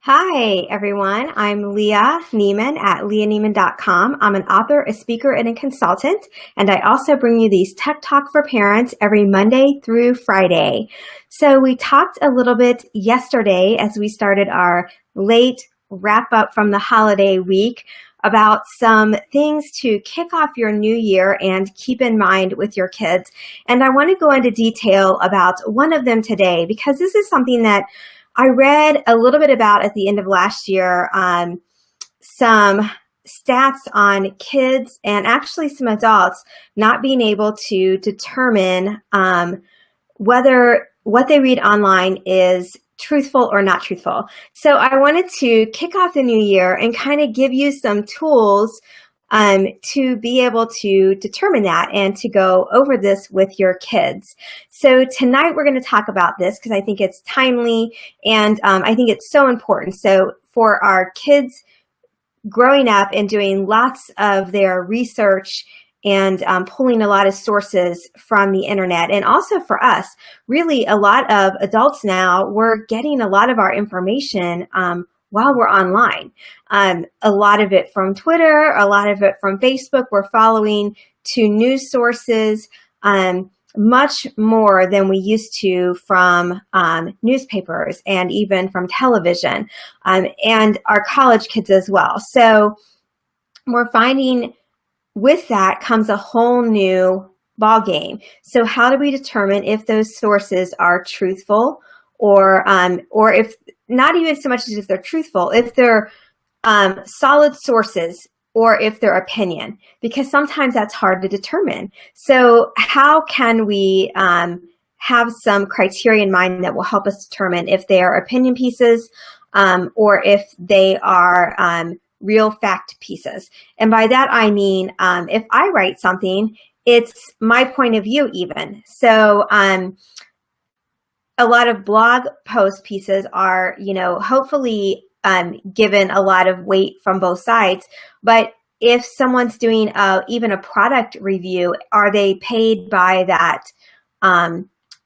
Hi, everyone. I'm Leah Neiman at leahneiman.com. I'm an author, a speaker, and a consultant, and I also bring you these Tech Talk for Parents every Monday through Friday. So we talked a little bit yesterday as we started our late wrap up from the holiday week about some things to kick off your new year and keep in mind with your kids. And I want to go into detail about one of them today because this is something that I read a little bit about at the end of last year, some stats on kids and actually some adults not being able to determine whether what they read online is truthful or not truthful. So I wanted to kick off the new year and kind of give you some tools to be able to determine that and to go over this with your kids. So tonight we're going to talk about this because I think it's timely and I think it's so important. So for our kids growing up and doing lots of their research and pulling a lot of sources from the internet, and also for us, really a lot of adults now, we're getting a lot of our information while we're online. A lot of it from Twitter, a lot of it from Facebook. We're following to news sources, much more than we used to from newspapers and even from television, and our college kids as well. So we're finding with that comes a whole new ball game. So how do we determine if those sources are truthful or if not even so much as if they're truthful, if they're solid sources or if they're opinion, because sometimes that's hard to determine. So how can we have some criteria in mind that will help us determine if they are opinion pieces or if they are real fact pieces? And by that, I mean, if I write something, it's my point of view even. So a lot of blog post pieces are, hopefully given a lot of weight from both sides. But if someone's doing even a product review, are they paid by that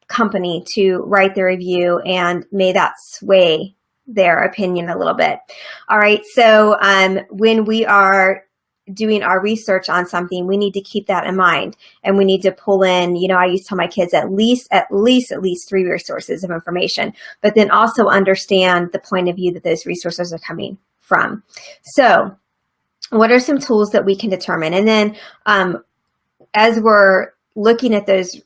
company to write the review, and may that sway their opinion a little bit? All right, so when we are doing our research on something, we need to keep that in mind, and we need to pull in, I used to tell my kids at least 3 resources of information, but then also understand the point of view that those resources are coming from. So what are some tools that we can determine? And then as we're looking at those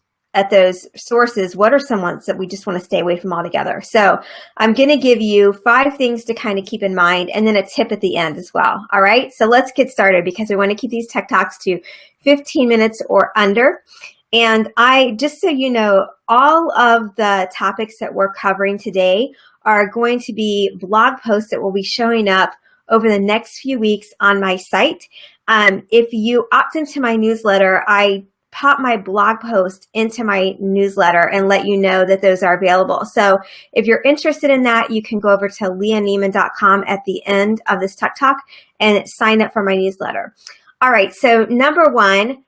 sources, what are some ones that we just want to stay away from altogether? So I'm going to give you 5 things to kind of keep in mind, and then a tip at the end as well. All right, so let's get started because we want to keep these Tech Talks to 15 minutes or under. And just so you know, all of the topics that we're covering today are going to be blog posts that will be showing up over the next few weeks on my site. If you opt into my newsletter, I pop my blog post into my newsletter and let you know that those are available. So if you're interested in that, you can go over to leahneiman.com at the end of this Tech Talk and sign up for my newsletter. All right, so number 1,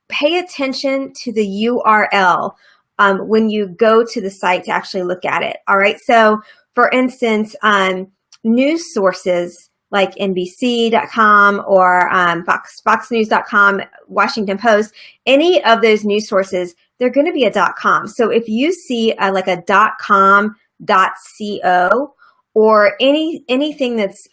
pay attention to the URL when you go to the site to actually look at it. All right, so for instance, news sources like NBC.com or FoxNews.com, Washington Post, any of those news sources, they're going to be a .com. So if you see like a .com, .co, or anything that's,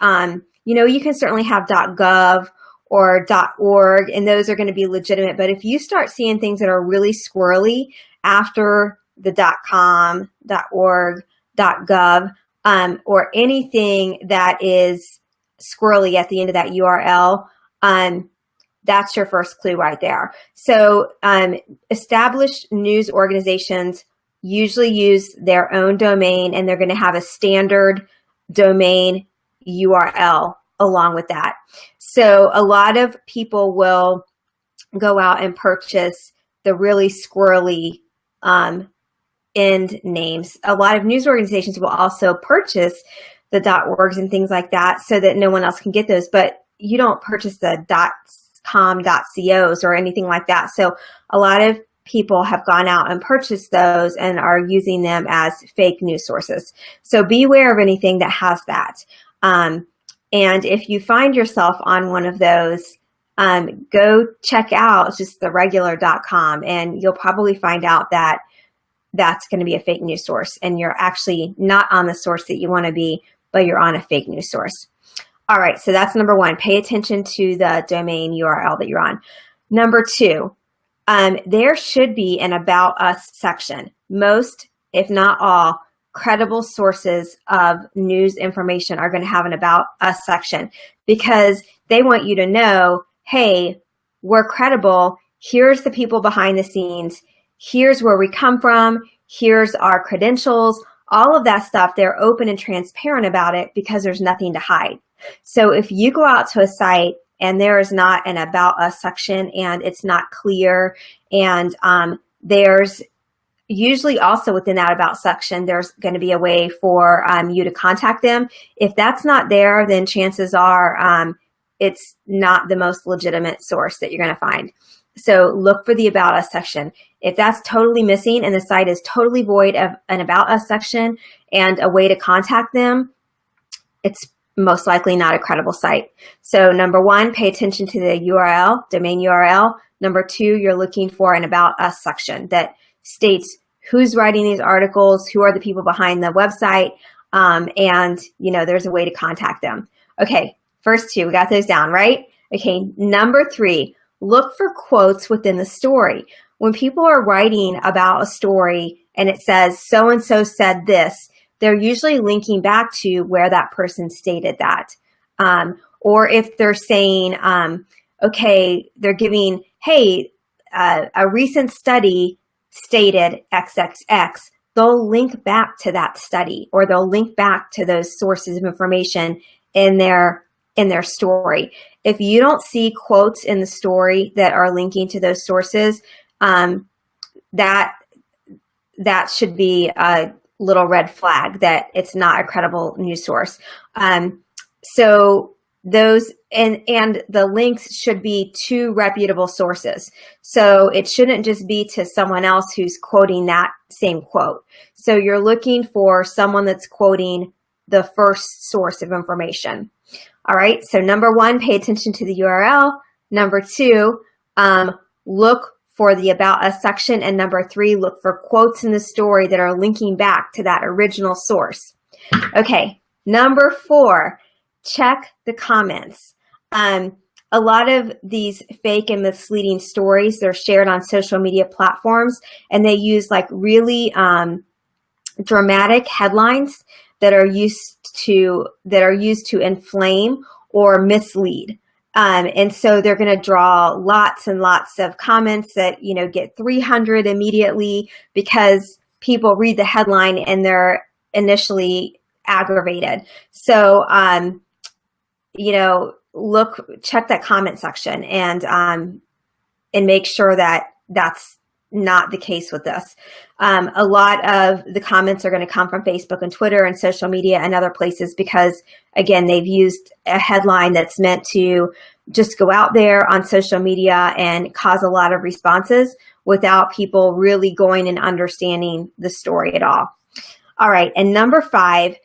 you can certainly have .gov or .org, and those are going to be legitimate. But if you start seeing things that are really squirrely after the .com, .org, .gov, or anything that is squirrely at the end of that URL, that's your first clue right there. So established news organizations usually use their own domain, and they're going to have a standard domain URL along with that. So a lot of people will go out and purchase the really squirrely end names. A lot of news organizations will also purchase the .orgs and things like that so that no one else can get those, but you don't purchase the .com, .cos or anything like that. So a lot of people have gone out and purchased those and are using them as fake news sources. So beware of anything that has that. And if you find yourself on one of those, go check out just the regular.com, and you'll probably find out that that's going to be a fake news source, and you're actually not on the source that you want to be, but you're on a fake news source. All right, so that's number one. Pay attention to the domain URL that you're on. Number two, there should be an About Us section. Most, if not all, credible sources of news information are going to have an About Us section, because they want you to know, hey, we're credible. Here's the people behind the scenes. Here's where we come from. Here's our credentials. All of that stuff, they're open and transparent about it because there's nothing to hide. So if you go out to a site and there is not an About Us section and it's not clear, and there's usually also within that About section, there's going to be a way for you to contact them. If that's not there, then chances are it's not the most legitimate source that you're going to find. So look for the About Us section. If that's totally missing and the site is totally void of an About Us section and a way to contact them, it's most likely not a credible site. So number one, pay attention to the URL, domain URL. Number two, you're looking for an About Us section that states who's writing these articles, who are the people behind the website, and there's a way to contact them. Okay, first two, we got those down, right? Okay, number three, look for quotes within the story. When people are writing about a story and it says so-and-so said this, they're usually linking back to where that person stated that. Or if they're saying, okay, they're giving, hey, a recent study stated XXX, they'll link back to that study, or they'll link back to those sources of information in their story. If you don't see quotes in the story that are linking to those sources, that should be a little red flag that it's not a credible news source. So those and the links should be to reputable sources. So it shouldn't just be to someone else who's quoting that same quote. So you're looking for someone that's quoting the first source of information. All right, so number one, pay attention to the URL. Number two, look for the About Us section. And number three, look for quotes in the story that are linking back to that original source. Okay, number four, check the comments. A lot of these fake and misleading stories, they're shared on social media platforms, and they use like really dramatic headlines that are used to inflame or mislead. And so they're going to draw lots and lots of comments that, get 300 immediately because people read the headline and they're initially aggravated. So, check that comment section and make sure that that's not the case with this. A lot of the comments are going to come from Facebook and Twitter and social media and other places because, again, they've used a headline that's meant to just go out there on social media and cause a lot of responses without people really going and understanding the story at all. All right, and number five,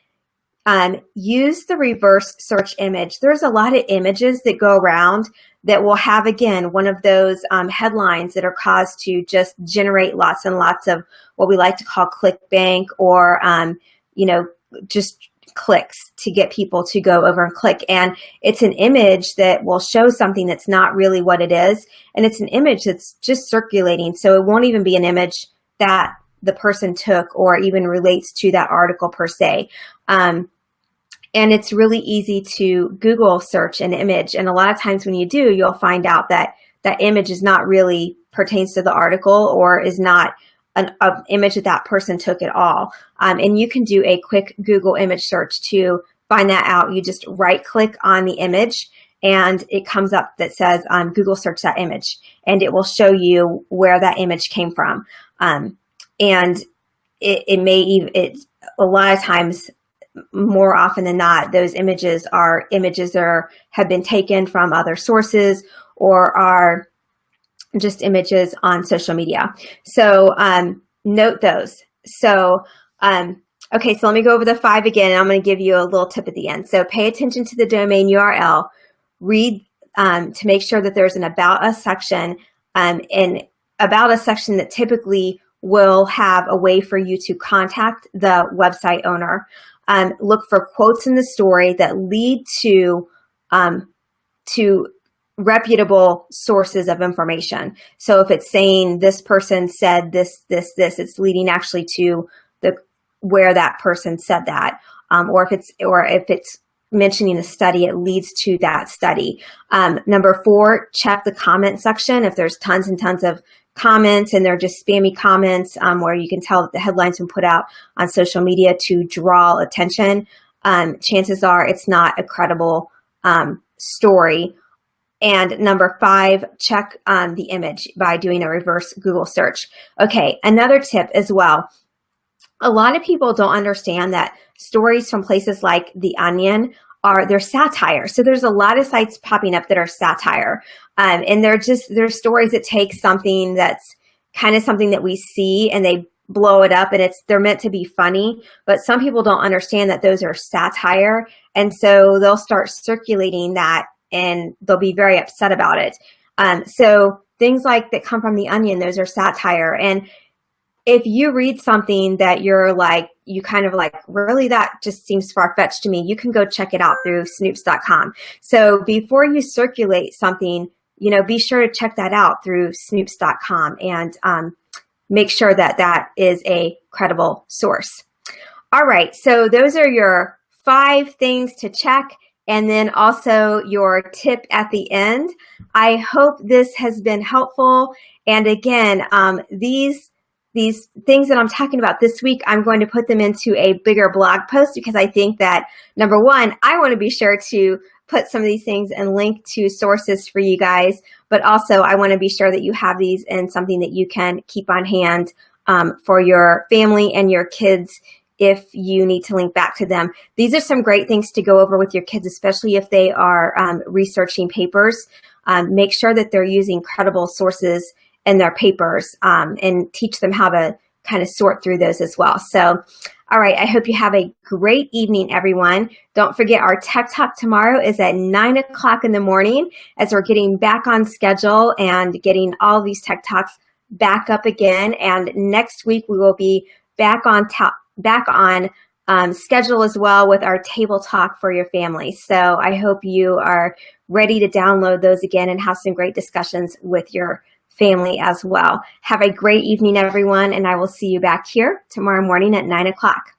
use the reverse search image. There's a lot of images that go around that will have, again, one of those headlines that are caused to just generate lots and lots of what we like to call clickbank, or, just clicks to get people to go over and click. And it's an image that will show something that's not really what it is. And it's an image that's just circulating. So it won't even be an image that the person took or even relates to that article per se. And it's really easy to Google search an image. And a lot of times when you do, you'll find out that that image is not really pertains to the article or is not an image that person took at all. And you can do a quick Google image search to find that out. You just right click on the image and it comes up that says Google search that image, and it will show you where that image came from. And it a lot of times, more often than not, those images are images that have been taken from other sources or are just images on social media. So note those. So okay, so let me go over the 5 again, and I'm going to give you a little tip at the end. So pay attention to the domain URL. Read to make sure that there's an About Us section, and About Us section that typically will have a way for you to contact the website owner. Look for quotes in the story that lead to reputable sources of information. So if it's saying this person said this, it's leading actually to where that person said that. Or if it's mentioning a study, it leads to that study. Number 4, check the comment section. If there's tons and tons of comments and they're just spammy comments, where you can tell that the headline's been put out on social media to draw attention, chances are it's not a credible story. And number 5, check the image by doing a reverse Google search. Okay, another tip as well. A lot of people don't understand that stories from places like The Onion they're satire. So there's a lot of sites popping up that are satire. And they're stories that take something that's kind of something that we see and they blow it up, and they're meant to be funny, but some people don't understand that those are satire. And so they'll start circulating that and they'll be very upset about it. So things like that come from The Onion, those are satire. And if you read something that you kind of like, really, that just seems far-fetched to me, you can go check it out through snoops.com. So before you circulate something, be sure to check that out through snoops.com and make sure that that is a credible source. All right, so those are your 5 things to check, and then also your tip at the end. I hope this has been helpful. And again, these things that I'm talking about this week, I'm going to put them into a bigger blog post, because I think that, number 1, I want to be sure to put some of these things and link to sources for you guys, but also I want to be sure that you have these in something that you can keep on hand for your family and your kids if you need to link back to them. These are some great things to go over with your kids, especially if they are researching papers. Make sure that they're using credible sources in their papers, and teach them how to kind of sort through those as well. So, all right, I hope you have a great evening, everyone. Don't forget, our Tech Talk tomorrow is at 9 o'clock in the morning, as we're getting back on schedule and getting all these Tech Talks back up again. And next week we will be back on schedule as well with our Table Talk for your family. So I hope you are ready to download those again and have some great discussions with your family as well. Have a great evening, everyone, and I will see you back here tomorrow morning at 9 o'clock.